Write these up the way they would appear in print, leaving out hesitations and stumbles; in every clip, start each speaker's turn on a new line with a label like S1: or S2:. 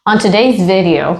S1: On today's video,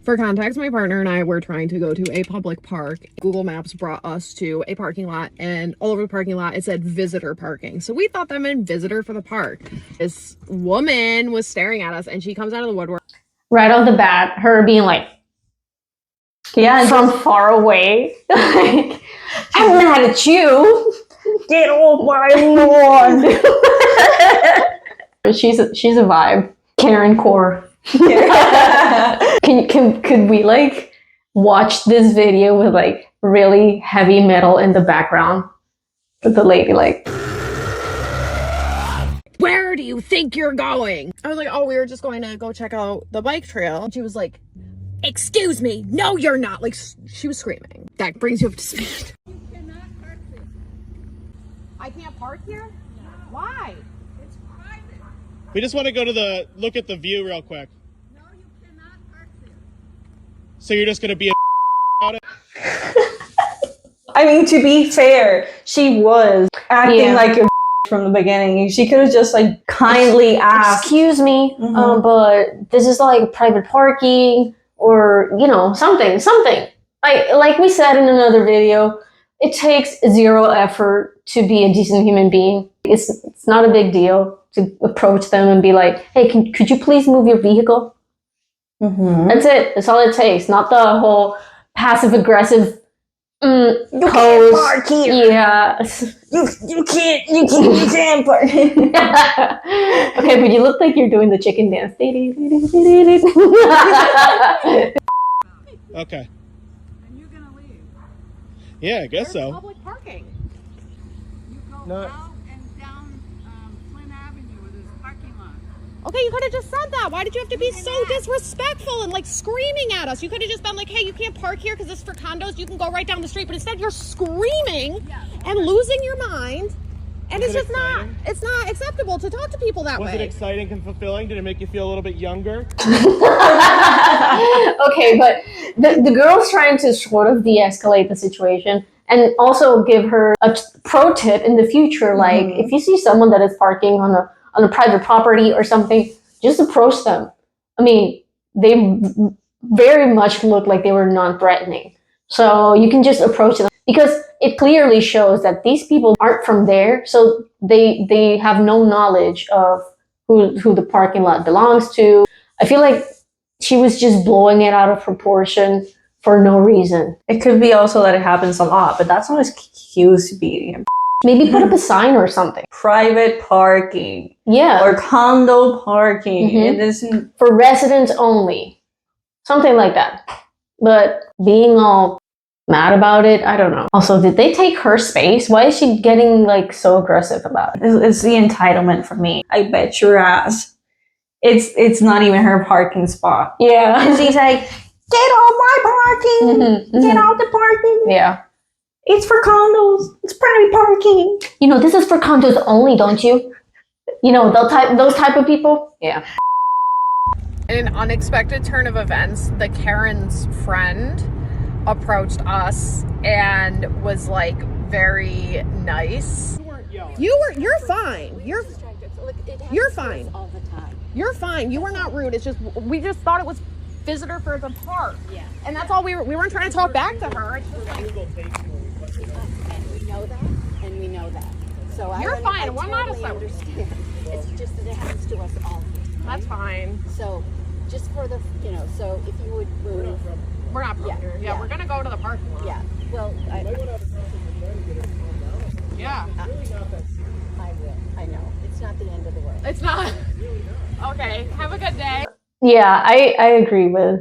S2: for context, my partner and I were trying to go to a public park. Google Maps brought us to a parking lot, and all over the parking lot it said visitor parking. So we thought that meant visitor for the park. This woman was staring at us, and she comes out of the woodwork.
S1: right off the bat, her being like, yeah, from far away, like, I'm mad at you. Get off my lawn. She's a vibe. Karen core. Could we like watch this video with like really heavy metal in the background with the lady like,
S2: where do you think you're going? I was like, oh, we were just going to go check out the bike trail. And she was like, excuse me, no you're not. Like, she was screaming. That brings you up to speed.
S3: You cannot park there.
S2: I can't park here?
S3: No.
S2: Why?
S3: It's private.
S4: We just want to go to look at the view real quick.
S3: No, you cannot park there.
S4: So you're just going to be about it?
S5: I mean, to be fair, she was acting like a from the beginning. She could have just like kindly asked,
S1: excuse me, but this is like private parking or, you know, something. Like we said in another video, it takes zero effort to be a decent human being. It's not a big deal to approach them and be like, hey, could you please move your vehicle? That's it. That's all it takes. Not the whole passive aggressive
S5: you can't park here.
S1: Yeah.
S5: You can't park.
S1: Okay, but you look like you're doing the chicken dance.
S4: Okay.
S3: And you're gonna leave.
S4: Yeah, I guess so.
S2: Public parking.
S3: You go
S4: No.
S3: out and down Flint Avenue where there's a parking lot.
S2: Okay, you could have just said that. Why did you have to be so disrespectful and like screaming at us? You could have just been like, hey, you can't park here because it's for condos. You can go right down the street. But instead you're screaming and losing your mind. And
S4: Was
S2: it's
S4: it
S2: just not,
S4: exciting?
S2: it's not acceptable to talk to people that
S4: Was
S2: way.
S4: it exciting and fulfilling? Did it make you feel a little bit younger?
S1: Okay, but the girl's trying to sort of de-escalate the situation and also give her a pro tip in the future. Like, if you see someone that is parking on a private property or something, just approach them. I mean, they very much look like they were non-threatening. So you can just approach them because it clearly shows that these people aren't from there. So they have no knowledge of who the parking lot belongs to. I feel like she was just blowing it out of proportion for no reason.
S5: It could be also that it happens a lot, but that's not an excuse to be
S1: Maybe put up a sign or something.
S5: private parking.
S1: Yeah.
S5: Or condo parking. It isn't.
S1: For residents only. Something like that. But being all mad about it, I don't know. Also, did they take her space? Why is she getting like so aggressive about it?
S5: It's the entitlement for me. I bet your ass. It's not even her parking spot.
S1: Yeah.
S5: And she's like, get off my parking. Get off the parking.
S1: Yeah.
S5: It's for condos. It's private parking.
S1: You know, this is for condos only, don't you? You know, those type of people? Yeah.
S2: In an unexpected turn of events, the Karen's friend approached us and was like very nice. You're fine. You're fine.
S3: All the time.
S2: You're fine. You were not rude. It's just we just thought it was visitor for the park.
S3: Yeah.
S2: And that's all we weren't trying to talk back to her. It's just like,
S3: And we know that. And we know that. So
S2: You're fine. We're not
S3: totally
S2: upset.
S3: understand. It's just that it happens to us all.
S2: that's fine.
S3: So just for the, so if you would move.
S2: We're not from here. Yeah, we're gonna go to the parking lot.
S3: Yeah. Well, I
S2: Yeah.
S3: will. I know. It's not the end of the world.
S2: It's not. Okay. Have a good day.
S1: Yeah, I agree with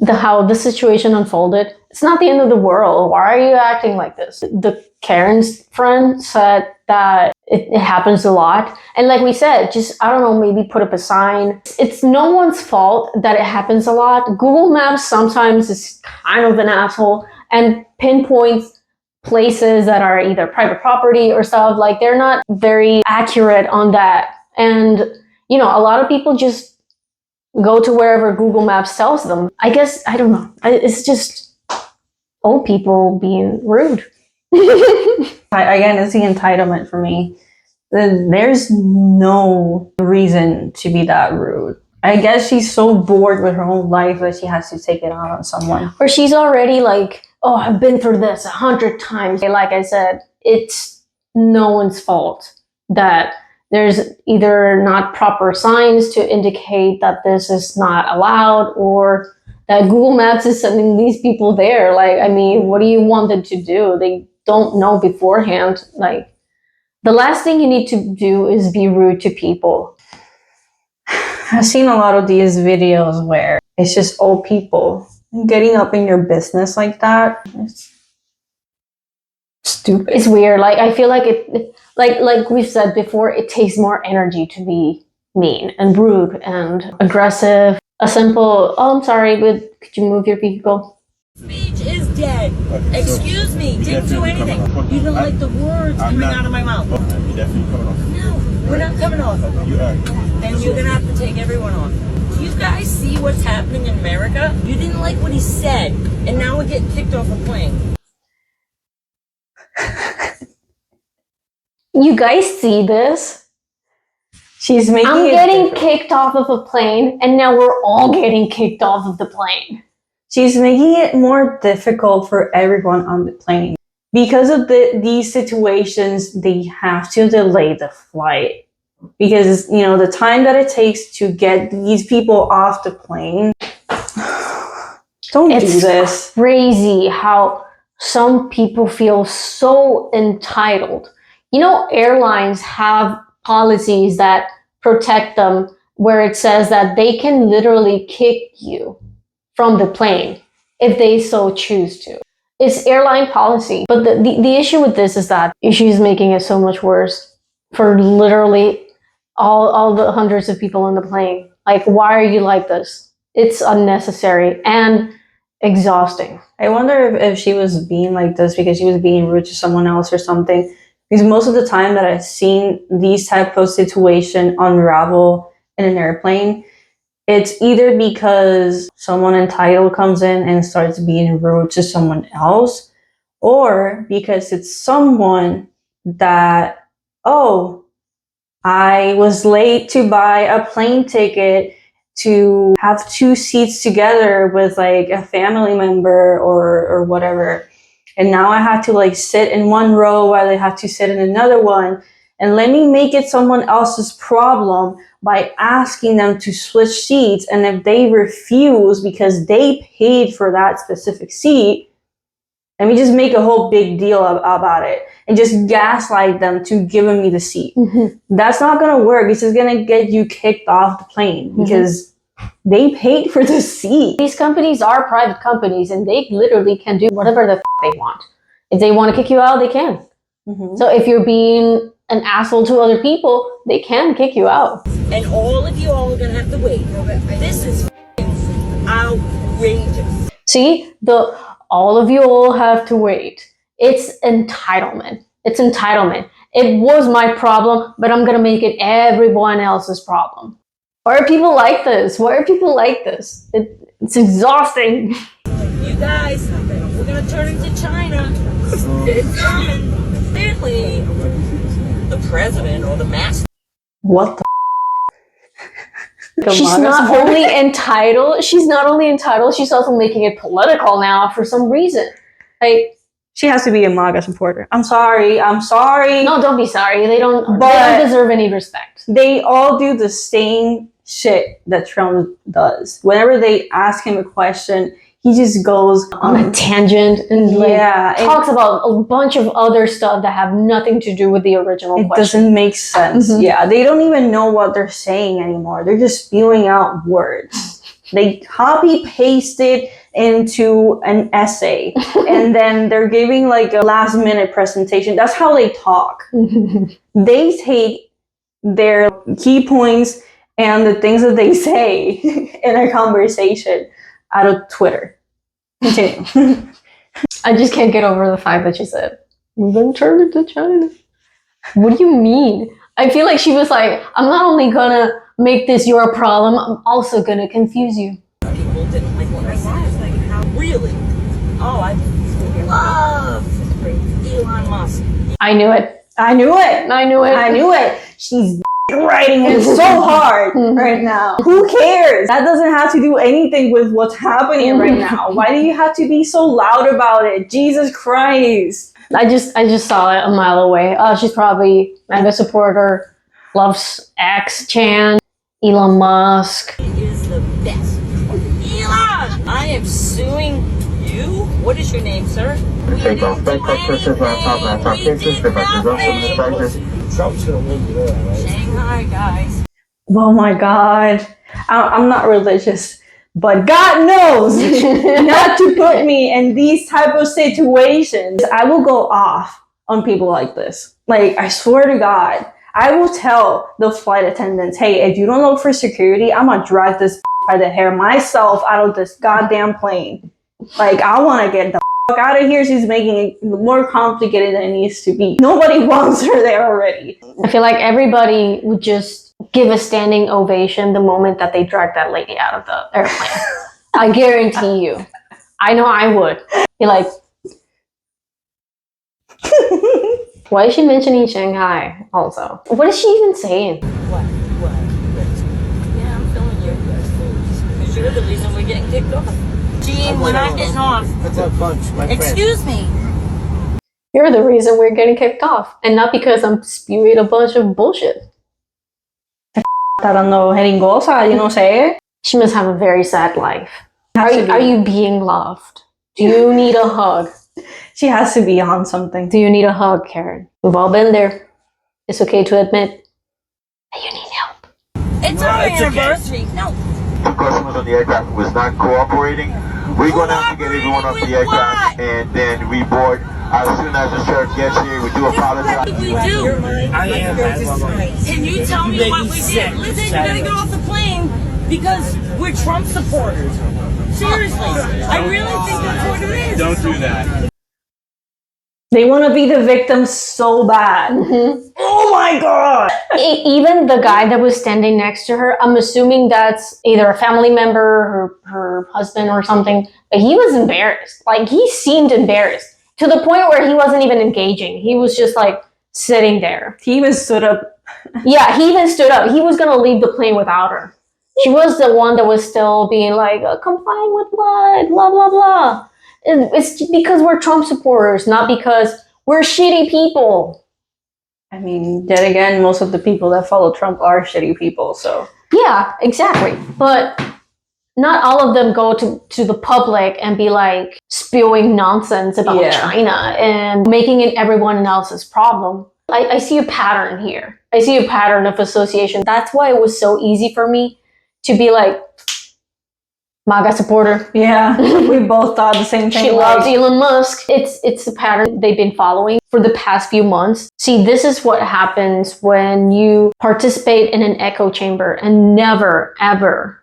S1: how the situation unfolded. It's not the end of the world. Why are you acting like this? The Karen's friend said that it happens a lot. And like we said, just, I don't know, maybe put up a sign. It's no one's fault that it happens a lot. Google Maps sometimes is kind of an asshole and pinpoints places that are either private property or stuff. Like, they're not very accurate on that. And, you know, a lot of people just go to wherever Google Maps tells them. I guess, I don't know. It's just old people being rude.
S5: Again, it's the entitlement for me. then there's no reason to be that rude. I guess she's so bored with her own life that she has to take it out on someone.
S1: Or she's already like, oh, I've been through this 100 times. Like I said, it's no one's fault that there's either not proper signs to indicate that this is not allowed, or that Google Maps is sending these people there. Like, I mean, what do you want them to do? They don't know beforehand. Like, the last thing you need to do is be rude to people.
S5: I've seen a lot of these videos where it's just old people getting up in your business like that. It's stupid.
S1: It's weird. Like, I feel like like we've said before, it takes more energy to be mean and rude and aggressive. A simple, oh, I'm sorry, but could you move your vehicle?
S6: Speech is dead. Excuse me, didn't do anything. You don't like the words coming out of my mouth.
S7: You're definitely coming off.
S6: No, we're not coming off.
S7: You are.
S6: Then you're gonna have to take everyone off. Do you guys see what's happening in America? You didn't like what he said, and now we're getting kicked off a plane.
S1: You guys see this?
S5: She's making
S1: I'm
S5: it
S1: getting
S5: difficult.
S1: kicked off of a plane, and now we're all getting kicked off of the plane.
S5: She's making it more difficult for everyone on the plane. Because of these situations, they have to delay the flight. Because, you know, the time that it takes to get these people off the plane. Don't do
S1: It's
S5: this.
S1: crazy how some people feel so entitled. You know, airlines have policies that protect them where it says that they can literally kick you from the plane if they so choose to. It's airline policy. But the issue with this is that she's making it so much worse for literally all the hundreds of people on the plane. Like, why are you like this? It's unnecessary and exhausting.
S5: I wonder if she was being like this because she was being rude to someone else or something. Because most of the time that I've seen these type of situation unravel in an airplane, it's either because someone entitled comes in and starts being rude to someone else, or because it's someone that, oh, I was late to buy a plane ticket to have 2 seats together with like a family member or whatever. And now I have to like sit in one row while they have to sit in another one. And let me make it someone else's problem by asking them to switch seats. And if they refuse because they paid for that specific seat, let me just make a whole big deal about it and just gaslight them to giving me the seat.
S1: Mm-hmm.
S5: That's not going to work. It's just going to get you kicked off the plane because they paid for the seat.
S1: These companies are private companies, and they literally can do whatever the they want. If they want to kick you out, they can.
S5: Mm-hmm.
S1: So if you're being an asshole to other people, they can kick you out.
S6: And all of you all are gonna have to wait. This is outrageous.
S1: See, all of you all have to wait. It's entitlement. It's entitlement. It was my problem, but I'm gonna make it everyone else's problem. Why are people like this? Why are people like this? It's exhausting.
S6: You guys, we're gonna turn into China. It's coming. Apparently, the president or the master.
S5: What the
S1: She's not only entitled, she's also making it political now for some reason. Like,
S5: she has to be a MAGA supporter. I'm sorry.
S1: no, don't be sorry. They don't
S5: But-
S1: deserve any respect.
S5: They all do the same shit that Trump does. Whenever they ask him a question, he just goes
S1: On a tangent and
S5: yeah,
S1: talks about a bunch of other stuff that have nothing to do with the original
S5: it
S1: question.
S5: doesn't make sense.
S1: Mhm.
S5: Yeah, they don't even know what they're saying anymore. They're just spewing out words. They copy pasted into an essay and then they're giving like a last minute presentation. That's how they talk. They take their key points and the things that they say in a conversation out of Twitter. Continue.
S1: I just can't get over the fact that she said, we're going to turn it to China. What do you mean? I feel like she was like, I'm not only going to make this your problem, I'm also going to confuse you.
S6: People didn't like what I said. Like, how really? Oh, I love Elon Musk.
S1: I knew it.
S5: I knew it.
S1: I knew it.
S5: I knew it. She's writing it so hard right now. Who cares? That doesn't have to do anything with what's happening right now. Why do you have to be so loud about it? Jesus Christ.
S1: I just saw it a mile away. She's probably mega supporter, loves X Chan, Elon Musk.
S6: He is the best. Elon! I am suing you. What is your name, sir? We didn't do anything. We did nothing.
S7: Trump's gonna win you there, right?
S6: Shanghai, guys.
S5: Oh my God. I'm not religious, but God knows not to put me in these type of situations. I will go off on people like this. Like, I swear to God, I will tell the flight attendants, hey, if you don't look for security, I'm gonna drag this by the hair myself out of this goddamn plane. Like, I want to get the fuck out of here. She's making it more complicated than it needs to be. Nobody wants her there already.
S1: I feel like everybody would just give a standing ovation the moment that they drag that lady out of the airplane. I guarantee you. I know I would. Be like, why is she mentioning Shanghai also? What is she even saying?
S6: What? Yeah, I'm filming you. Because you're the reason we're getting kicked off. Gene, we're not getting off.
S7: That's a bunch, my friend.
S6: Excuse me.
S1: You're the reason we're getting kicked off. And not because I'm spewing a bunch of bullshit.
S5: Está dando jeringosa, you know what I'm saying?
S1: She must have a very sad life. Are you being loved? Do you need a hug?
S5: She has to be on something.
S1: Do you need a hug, Karen? We've all been there. It's okay to admit that you need help.
S6: It's our anniversary. No.
S8: The customers on the aircraft was not cooperating. We're going to have to get everyone off the aircraft, and then we board as soon as the sheriff gets here. We do apologize.
S6: We do.
S7: I am.
S6: Can you tell me what we did? Listen, you gotta get off the plane because we're Trump supporters. Seriously, I really think that's what it is.
S4: Don't do that.
S5: They want to be the victim so bad. Oh my God.
S1: Even the guy that was standing next to her, I'm assuming that's either a family member, her husband or something, but he was embarrassed. Like, he seemed embarrassed to the point where he wasn't even engaging. He was just like sitting there.
S5: He even stood up.
S1: Yeah, he even stood up. He was going to leave the plane without her. She was the one that was still being like, complying with what? Blah, blah, blah. It's because we're Trump supporters, not because we're shitty people.
S5: I mean, yet again, most of the people that follow Trump are shitty people, so.
S1: Yeah, exactly. But not all of them go to the public and be like spewing nonsense about China and making it everyone else's problem. I see a pattern here. I see a pattern of association. That's why it was so easy for me to be like, MAGA supporter.
S5: Yeah, we both thought the same thing.
S1: She loves Elon Musk. It's a pattern they've been following for the past few months. See, this is what happens when you participate in an echo chamber and never, ever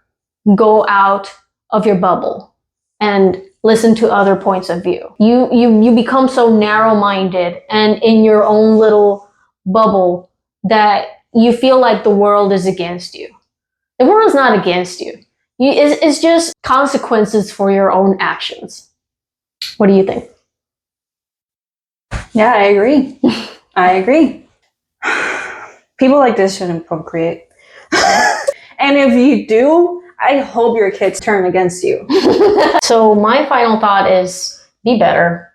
S1: go out of your bubble and listen to other points of view. You become so narrow-minded and in your own little bubble that you feel like the world is against you. The world is not against you. It's just consequences for your own actions. What do you think?
S5: Yeah, I agree. I agree. People like this shouldn't procreate. And if you do, I hope your kids turn against you.
S1: So my final thought is be better.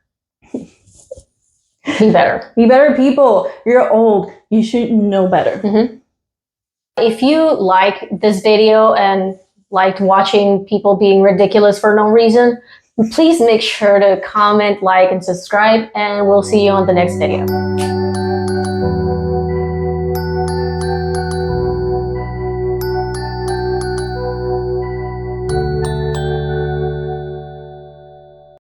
S1: Be better.
S5: Be better people. You're old. You should know better.
S1: Mm-hmm. If you like this video and liked watching people being ridiculous for no reason, please make sure to comment, like, and subscribe, and we'll see you on the next video.